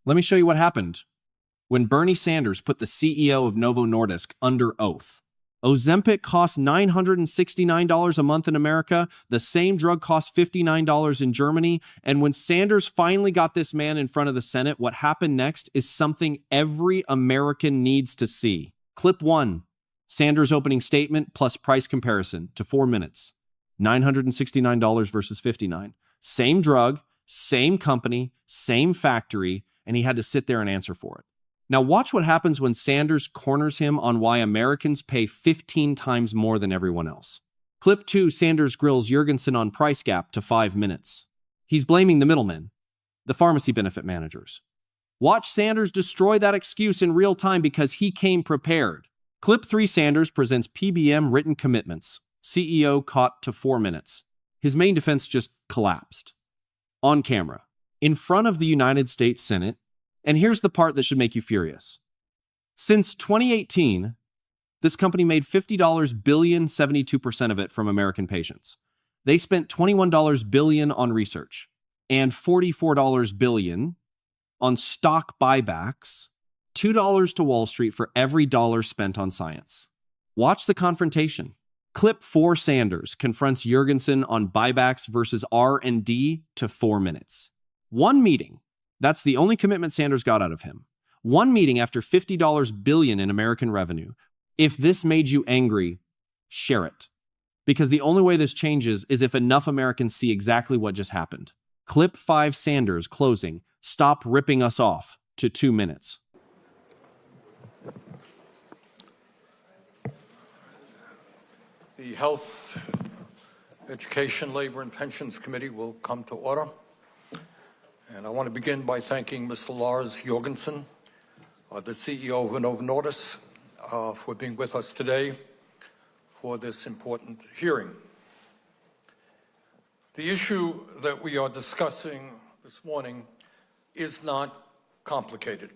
Let me show you what happened when Bernie Sanders put the CEO of Novo Nordisk under oath. Ozempic costs $969 a month in America. The same drug costs $59 in Germany. And when Sanders finally got this man in front of the Senate, what happened next is something every American needs to see. Clip 1, Sanders' opening statement plus price comparison to 4 minutes. $969 versus $59. Same drug, same company, same factory, and he had to sit there and answer for it. Now watch what happens when Sanders corners him on why Americans pay 15 times more than everyone else. Clip 2, Sanders grills Jørgensen on price gap to 5 minutes. He's blaming the middlemen, the pharmacy benefit managers. Watch Sanders destroy that excuse in real time because he came prepared. Clip 3, Sanders presents PBM written commitments. CEO caught to 4 minutes. His main defense just collapsed. On camera, in front of the United States Senate. And here's the part that should make you furious. Since 2018, this company made $50 billion, 72% of it from American patients. They spent $21 billion on research and $44 billion on stock buybacks, $2 to Wall Street for every dollar spent on science. Watch the confrontation. Clip 4, Sanders confronts Jørgensen on buybacks versus R&D to 4 minutes. One meeting. That's the only commitment Sanders got out of him. One meeting after $50 billion in American revenue. If this made you angry, share it. Because the only way this changes is if enough Americans see exactly what just happened. Clip 5, Sanders closing. Stop ripping us off to 2 minutes. The Health, Education, Labor, and Pensions Committee will come to order. And I want to begin by thanking Mr. Lars Jørgensen, the CEO of Novo Nordisk, for being with us today for this important hearing. The issue that we are discussing this morning is not complicated.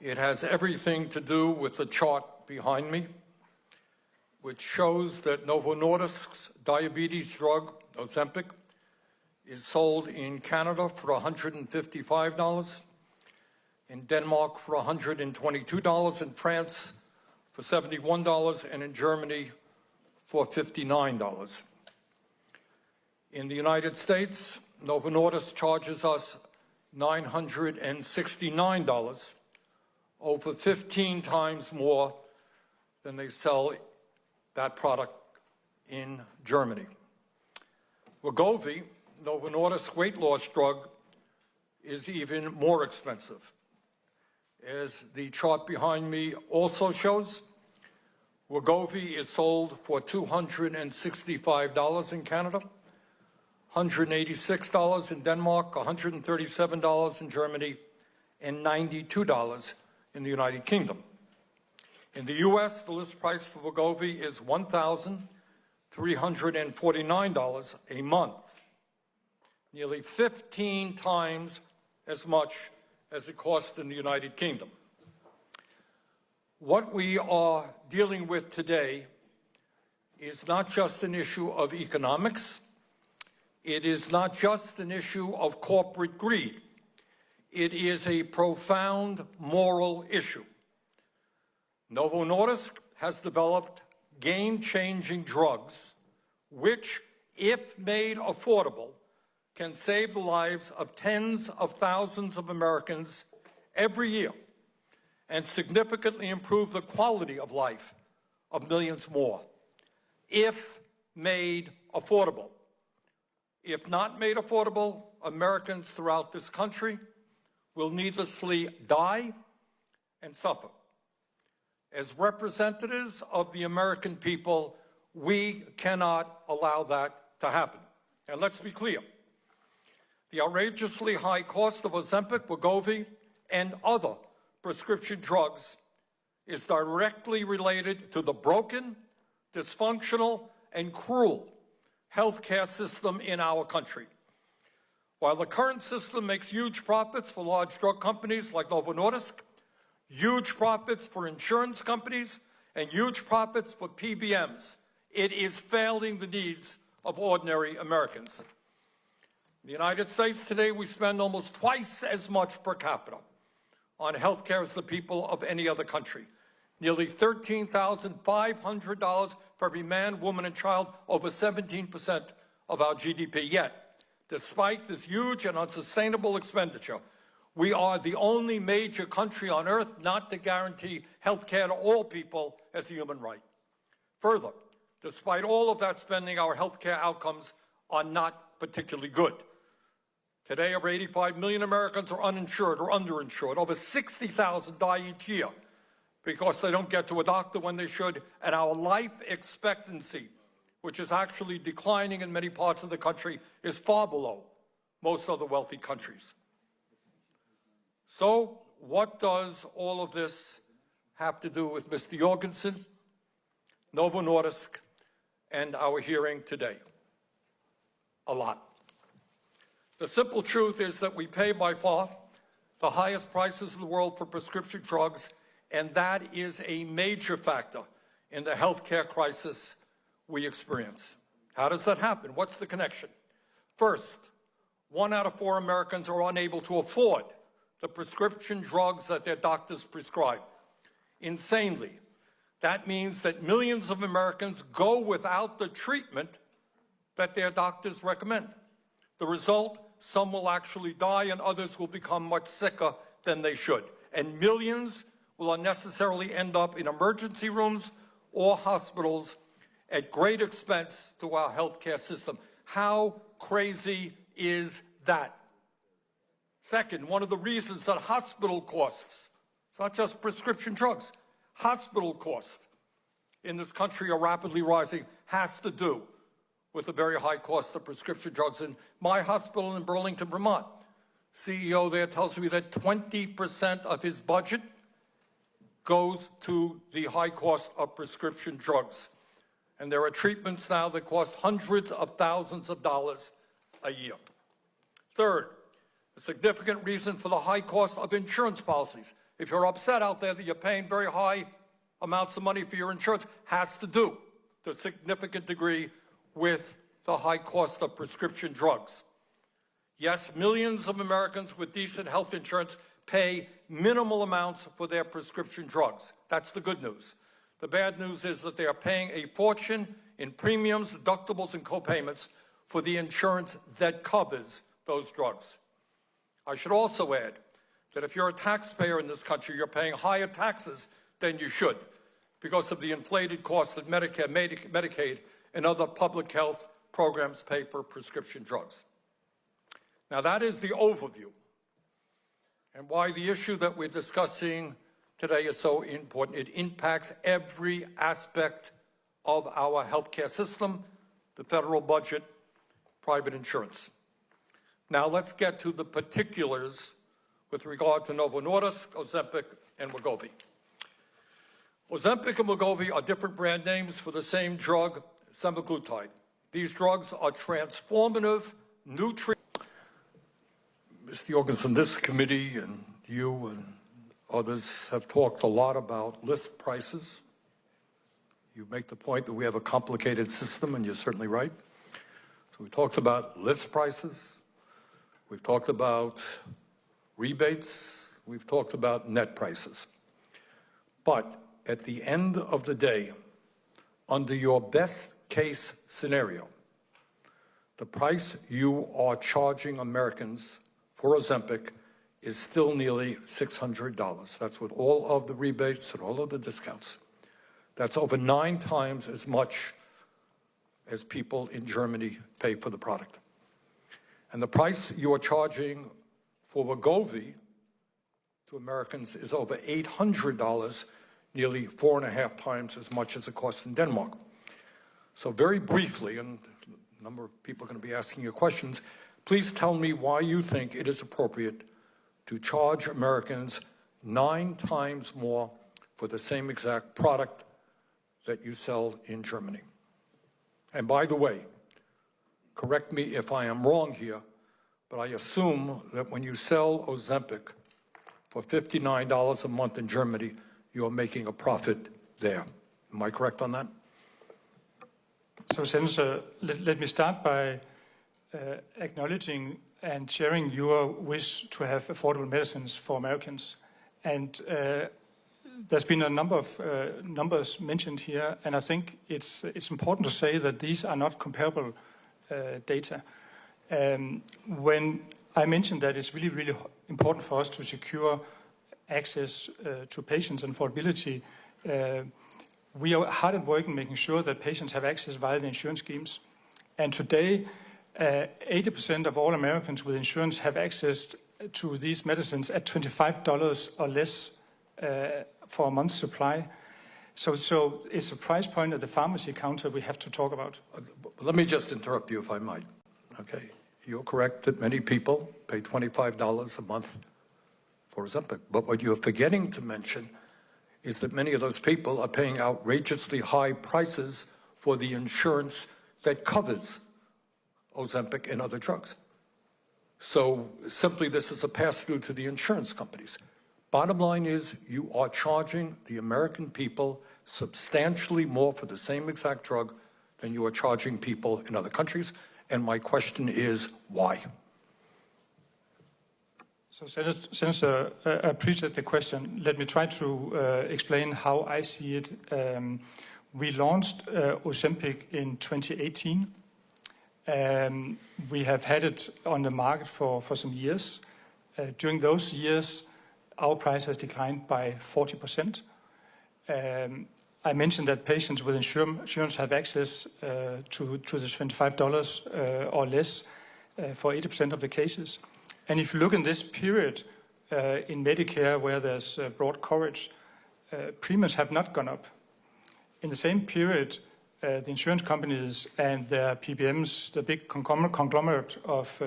It has everything to do with the chart behind me, which shows that Novo Nordisk's diabetes drug, Ozempic, is sold in Canada for $155, in Denmark for $122, in France for $71, and in Germany for $59. In the United States, Novo Nordisk charges us $969, over 15 times more than they sell that product in Germany. Wegovy, Novo Nordisk weight loss drug, is even more expensive. As the chart behind me also shows, Wegovy is sold for $265 in Canada, $186 in Denmark, $137 in Germany, and $92 in the United Kingdom. In the U.S., the list price for Wegovy is $1,349 a month, nearly 15 times as much as it costs in the United Kingdom. What we are dealing with today is not just an issue of economics. It is not just an issue of corporate greed. It is a profound moral issue. Novo Nordisk has developed game-changing drugs which, if made affordable, can save the lives of tens of thousands of Americans every year and significantly improve the quality of life of millions more, if made affordable. If not made affordable, Americans throughout this country will needlessly die and suffer. As representatives of the American people, we cannot allow that to happen. And let's be clear. The outrageously high cost of Ozempic, Wegovy, and other prescription drugs is directly related to the broken, dysfunctional, and cruel healthcare system in our country. While the current system makes huge profits for large drug companies like Novo Nordisk, huge profits for insurance companies, and huge profits for PBMs, it is failing the needs of ordinary Americans. In the United States today, we spend almost twice as much per capita on health care as the people of any other country. Nearly $13,500 for every man, woman, and child, over 17% of our GDP. Yet, despite this huge and unsustainable expenditure, we are the only major country on earth not to guarantee health care to all people as a human right. Further, despite all of that spending, our health care outcomes are not particularly good. Today, over 85 million Americans are uninsured or underinsured. Over 60,000 die each year because they don't get to a doctor when they should, and our life expectancy, which is actually declining in many parts of the country, is far below most other wealthy countries. So, what does all of this have to do with Mr. Jørgensen, Novo Nordisk, and our hearing today? A lot. The simple truth is that we pay by far the highest prices in the world for prescription drugs, and that is a major factor in the healthcare crisis we experience. How does that happen? What's the connection? First, 1 out of 4 Americans are unable to afford the prescription drugs that their doctors prescribe. Insanely, that means that millions of Americans go without the treatment that their doctors recommend. The result, some will actually die and others will become much sicker than they should. And millions will unnecessarily end up in emergency rooms or hospitals at great expense to our healthcare system. How crazy is that? Second, one of the reasons that hospital costs, it's not just prescription drugs, hospital costs in this country are rapidly rising, has to do with the very high cost of prescription drugs. In my hospital in Burlington, Vermont, CEO there tells me that 20% of his budget goes to the high cost of prescription drugs. And there are treatments now that cost hundreds of thousands of dollars a year. Third, a significant reason for the high cost of insurance policies. If you're upset out there that you're paying very high amounts of money for your insurance, has to do to a significant degree with the high cost of prescription drugs. Yes, millions of Americans with decent health insurance pay minimal amounts for their prescription drugs. That's the good news. The bad news is that they are paying a fortune in premiums, deductibles, and co-payments for the insurance that covers those drugs. I should also add that if you're a taxpayer in this country, you're paying higher taxes than you should because of the inflated cost that Medicare, Medicaid, and other public health programs pay for prescription drugs. Now that is the overview and why the issue that we're discussing today is so important. It impacts every aspect of our healthcare system, the federal budget, private insurance. Now let's get to the particulars with regard to Novo Nordisk, Ozempic, and Wegovy. Ozempic and Wegovy are different brand names for the same drug, semaglutide. These drugs are transformative new treatments. Mr. Jørgensen, this committee and you and others have talked a lot about list prices. You make the point that we have a complicated system, and you're certainly right. So we talked about list prices. We've talked about rebates. We've talked about net prices. But at the end of the day, under your best case scenario, the price you are charging Americans for Ozempic is still nearly $600. That's with all of the rebates and all of the discounts. That's over 9 times as much as people in Germany pay for the product. And the price you are charging for Wegovy to Americans is over $800, nearly 4.5 times as much as it costs in Denmark. So very briefly, and a number of people are going to be asking you questions, please tell me why you think it is appropriate to charge Americans 9 times more for the same exact product that you sell in Germany. And by the way, correct me if I am wrong here, but I assume that when you sell Ozempic for $59 a month in Germany, you are making a profit there. Am I correct on that? So, Senator, let me start by acknowledging and sharing your wish to have affordable medicines for Americans. And there's been a number of numbers mentioned here, and I think it's important to say that these are not comparable data. When I mentioned that it's really, really important for us to secure access to patients and affordability, we are hard at work in making sure that patients have access via the insurance schemes. And today, 80% of all Americans with insurance have access to these medicines at $25 or less for a month's supply. So it's a price point at the pharmacy counter we have to talk about. Let me just interrupt you if I might. Okay, you're correct that many people pay $25 a month for Ozempic, but what you're forgetting to mention is that many of those people are paying outrageously high prices for the insurance that covers Ozempic and other drugs. So simply this is a pass-through to the insurance companies. Bottom line is you are charging the American people substantially more for the same exact drug than you are charging people in other countries. And my question is, why? So, Senator, I appreciate the question. Let me try to explain how I see it. We launched Ozempic in 2018. We have had it on the market for some years. During those years, our price has declined by 40%. I mentioned that patients with insurance have access to the $25 or less for 80% of the cases. And if you look in this period in Medicare where there's broad coverage, premiums have not gone up. In the same period, the insurance companies and their PBMs, the big conglomerate of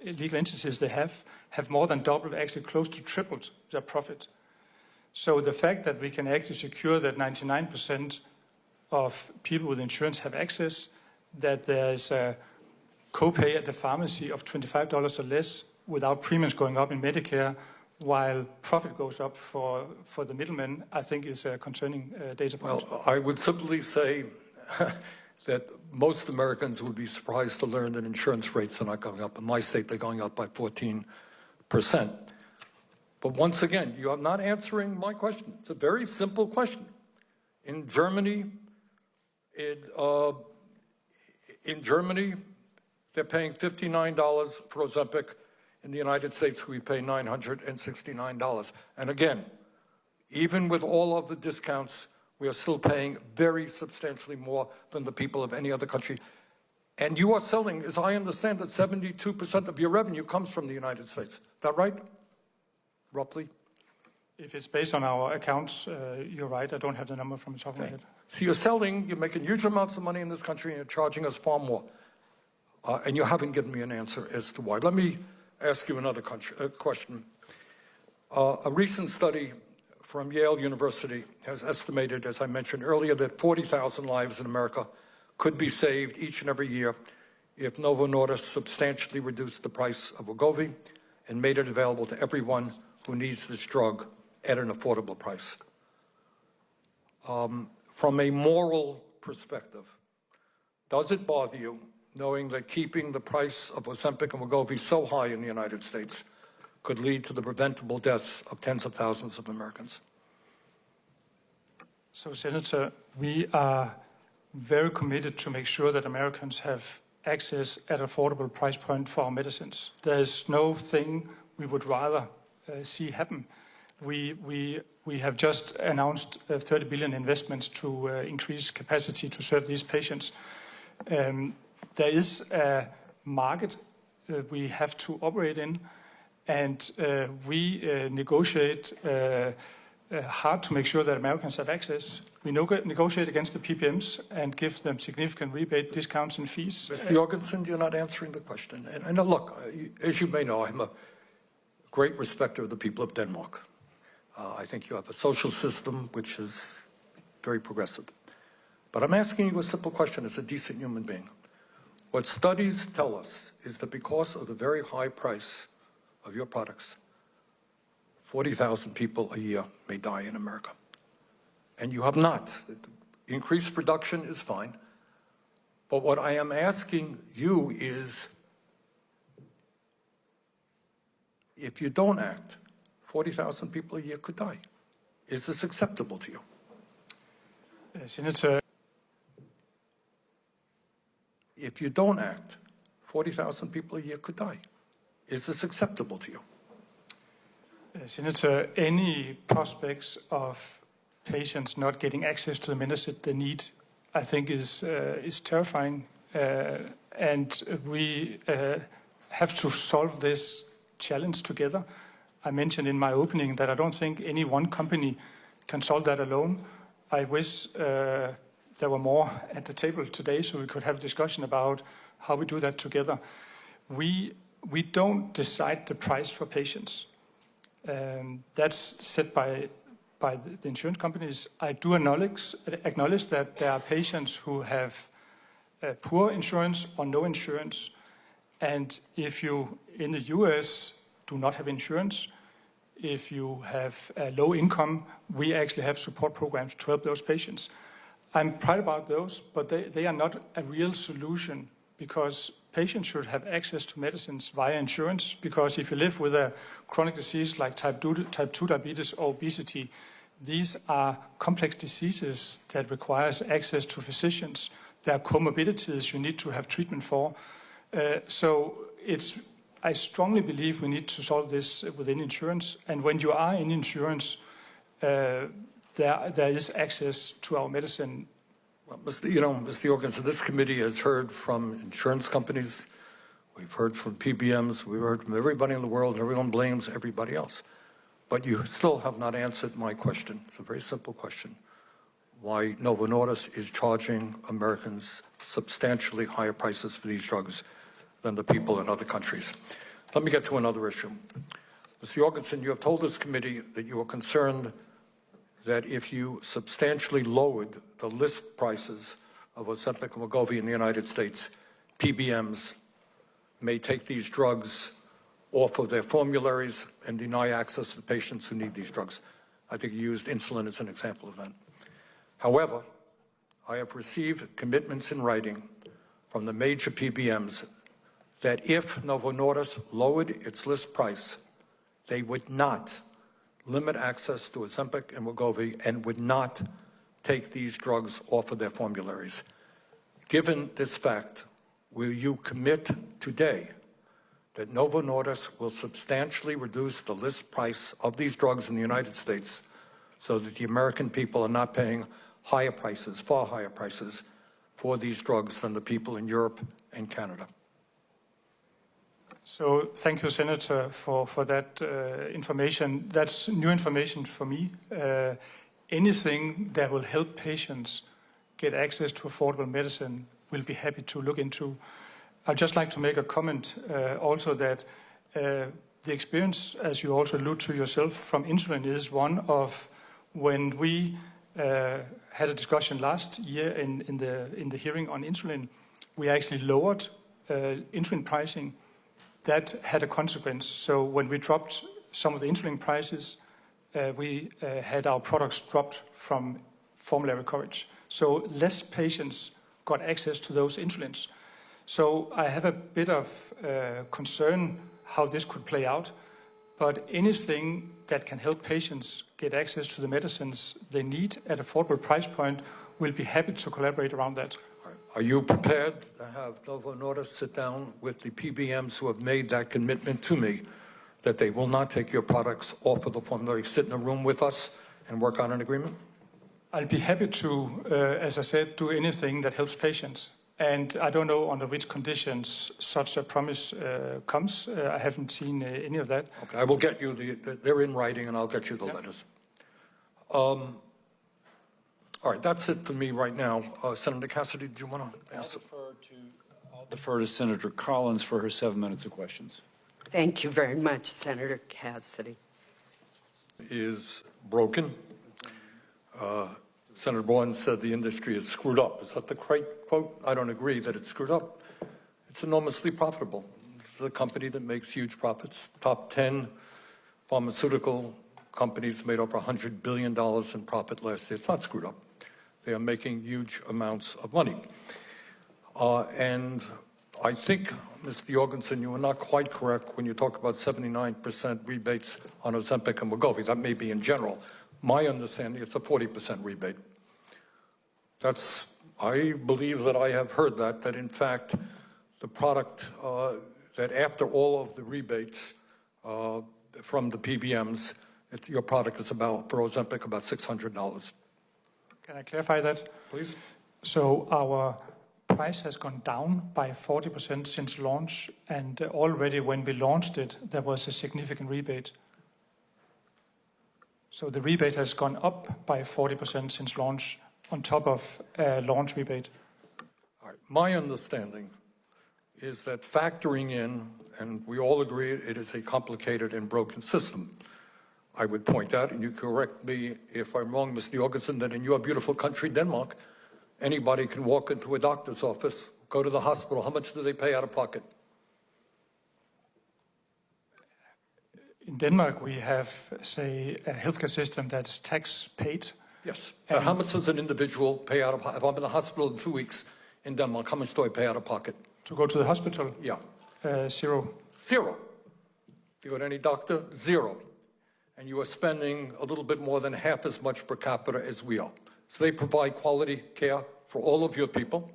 legal entities they have more than doubled, actually close to tripled their profit. So the fact that we can actually secure that 99% of people with insurance have access, that there's a copay at the pharmacy of $25 or less without premiums going up in Medicare, while profit goes up for the middlemen, I think is a concerning data point. Well, I would simply say that most Americans would be surprised to learn that insurance rates are not going up. In my state, they're going up by 14%. But once again, you are not answering my question. It's a very simple question. In Germany, they're paying $59 for Ozempic. In the United States, we pay $969. And again, even with all of the discounts, we are still paying very substantially more than the people of any other country. And you are selling, as I understand it, 72% of your revenue comes from the United States. Is that right? Roughly? If it's based on our accounts, you're right. I don't have the number from the top of my head. So you're making huge amounts of money in this country and you're charging us far more. And you haven't given me an answer as to why. Let me ask you another question. A recent study from Yale University has estimated, as I mentioned earlier, that 40,000 lives in America could be saved each and every year if Novo Nordisk substantially reduced the price of Wegovy and made it available to everyone who needs this drug at an affordable price. From a moral perspective, does it bother you knowing that keeping the price of Ozempic and Wegovy so high in the United States could lead to the preventable deaths of tens of thousands of Americans? So, Senator, we are very committed to make sure that Americans have access at affordable price point for our medicines. There's no thing we would rather see happen. We have just announced 30 billion investments to increase capacity to serve these patients. There is a market we have to operate in, and we negotiate hard to make sure that Americans have access. We negotiate against the PBMs and give them significant rebate discounts and fees. Mr. Jørgensen, you're not answering the question. And look, as you may know, I'm a great respecter of the people of Denmark. I think you have a social system which is very progressive. But I'm asking you a simple question as a decent human being. What studies tell us is that because of the very high price of your products, 40,000 people a year may die in America. And you have not. Increased production is fine, But what I am asking you is, if you don't act, 40,000 people a year could die. Is this acceptable to you? Senator, if you don't act, 40,000 people a year could die. Is this acceptable to you? Senator, any prospects of patients not getting access to the medicine they need, I think is terrifying. And we have to solve this challenge together. I mentioned in my opening that I don't think any one company can solve that alone. I wish there were more at the table today so we could have a discussion about how we do that together. We don't decide the price for patients. That's set by the insurance companies. I do acknowledge that there are patients who have poor insurance or no insurance. And if you, in the US, do not have insurance, if you have a low income, we actually have support programs to help those patients. I'm proud about those, but they are not a real solution because patients should have access to medicines via insurance, because if you live with a chronic disease like type 2 diabetes or obesity, these are complex diseases that requires access to physicians. There are comorbidities you need to have treatment for. I strongly believe we need to solve this within insurance. And when you are in insurance, there is access to our medicine. Well, Mr. Jørgensen, this committee has heard from insurance companies. We've heard from PBMs. We've heard from everybody in the world. Everyone blames everybody else. But you still have not answered my question. It's a very simple question. Why Novo Nordisk is charging Americans substantially higher prices for these drugs than the people in other countries. Let me get to another issue. Mr. Jørgensen, you have told this committee that you are concerned that if you substantially lowered the list prices of Ozempic and Wegovy in the United States, PBMs may take these drugs off of their formularies and deny access to patients who need these drugs. I think you used insulin as an example of that. However, I have received commitments in writing from the major PBMs that if Novo Nordisk lowered its list price, they would not limit access to Ozempic and Wegovy and would not take these drugs off of their formularies. Given this fact, will you commit today that Novo Nordisk will substantially reduce the list price of these drugs in the United States so that the American people are not paying higher prices, far higher prices, for these drugs than the people in Europe and Canada? So thank you, Senator, for that information. That's new information for me. Anything that will help patients get access to affordable medicine, we'll be happy to look into. I'd just like to make a comment also that the experience, as you also allude to yourself, from insulin is one of when we had a discussion last year in the hearing on insulin, we actually lowered insulin pricing. That had a consequence. So when we dropped some of the insulin prices, we had our products dropped from formulary coverage. So less patients got access to those insulins. So I have a bit of concern how this could play out. But anything that can help patients get access to the medicines they need at affordable price point, we'll be happy to collaborate around that. Are you prepared to have Novo Nordisk sit down with the PBMs who have made that commitment to me that they will not take your products off of the formulary, sit in a room with us and work on an agreement? I'll be happy to, as I said, do anything that helps patients. And I don't know under which conditions such a promise comes. I haven't seen any of that. Okay, I will get you they're in writing and I'll get you the letters. All right, that's it for me right now. Senator Cassidy, do you want to ask? I'll defer to Senator Collins for her 7 minutes of questions. Thank you very much, Senator Cassidy. Is broken. Senator Bowen said the industry is screwed up. Is that the right quote? I don't agree that it's screwed up. It's enormously profitable. This is a company that makes huge profits. Top 10 pharmaceutical companies made over $100 billion in profit last year. It's not screwed up. They are making huge amounts of money. And I think, Mr. Jørgensen, you are not quite correct when you talk about 79% rebates on Ozempic and Wegovy. That may be in general. My understanding, it's a 40% rebate. I believe that I have heard that in fact, the product, that after all of the rebates from the PBMs, your product is about, for Ozempic, about $600. Can I clarify that? Please. So our price has gone down by 40% since launch, and already when we launched it, there was a significant rebate. So the rebate has gone up by 40% since launch, on top of a launch rebate. All right. My understanding is that factoring in, and we all agree it is a complicated and broken system. I would point out, and you correct me if I'm wrong, Mr. Jørgensen, that in your beautiful country, Denmark, anybody can walk into a doctor's office, go to the hospital. How much do they pay out of pocket? In Denmark, we have, say, a healthcare system that is tax paid. Yes. How much does an individual pay out of pocket? If I'm in the hospital in 2 weeks in Denmark, how much do I pay out of pocket? To go to the hospital? Yeah. Zero. Zero. If you go to any doctor, zero. And you are spending a little bit more than half as much per capita as we are. So they provide quality care for all of your people,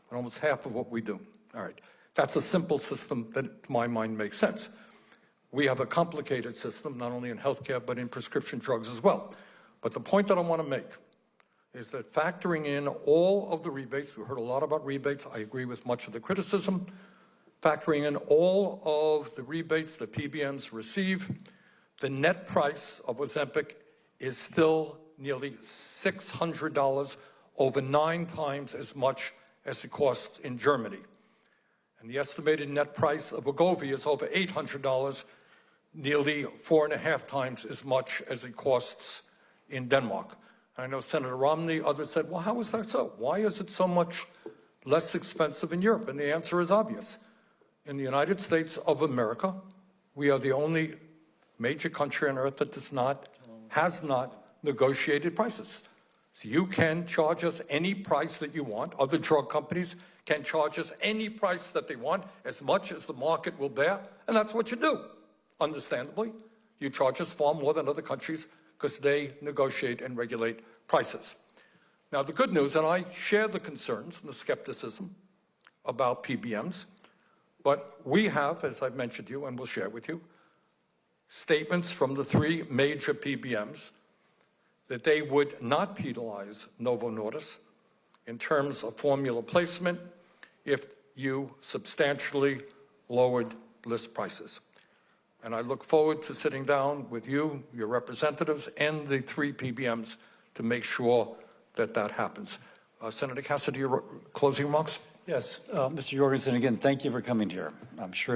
and almost half of what we do. All right. That's a simple system that, to my mind, makes sense. We have a complicated system, not only in healthcare, but in prescription drugs as well. But the point that I want to make is that factoring in all of the rebates, we heard a lot about rebates, I agree with much of the criticism, factoring in all of the rebates that PBMs receive, the net price of Ozempic is still nearly $600, over 9 times as much as it costs in Germany. And the estimated net price of Wegovy is over $800, nearly 4.5 times as much as it costs in Denmark. I know Senator Romney, others said, well, how is that so? Why is it so much less expensive in Europe? And the answer is obvious. In the United States of America, we are the only major country on earth that has not negotiated prices. So you can charge us any price that you want. Other drug companies can charge us any price that they want, as much as the market will bear, and that's what you do. Understandably, you charge us far more than other countries because they negotiate and regulate prices. Now, the good news, and I share the concerns and the skepticism about PBMs, but we have, as I've mentioned to you and will share with you, statements from the 3 major PBMs that they would not penalize Novo Nordisk in terms of formula placement if you substantially lowered list prices. And I look forward to sitting down with you, your representatives, and the 3 PBMs to make sure that that happens. Senator Cassidy, your closing remarks? Yes, Mr. Jørgensen, again, thank you for coming here. I'm sure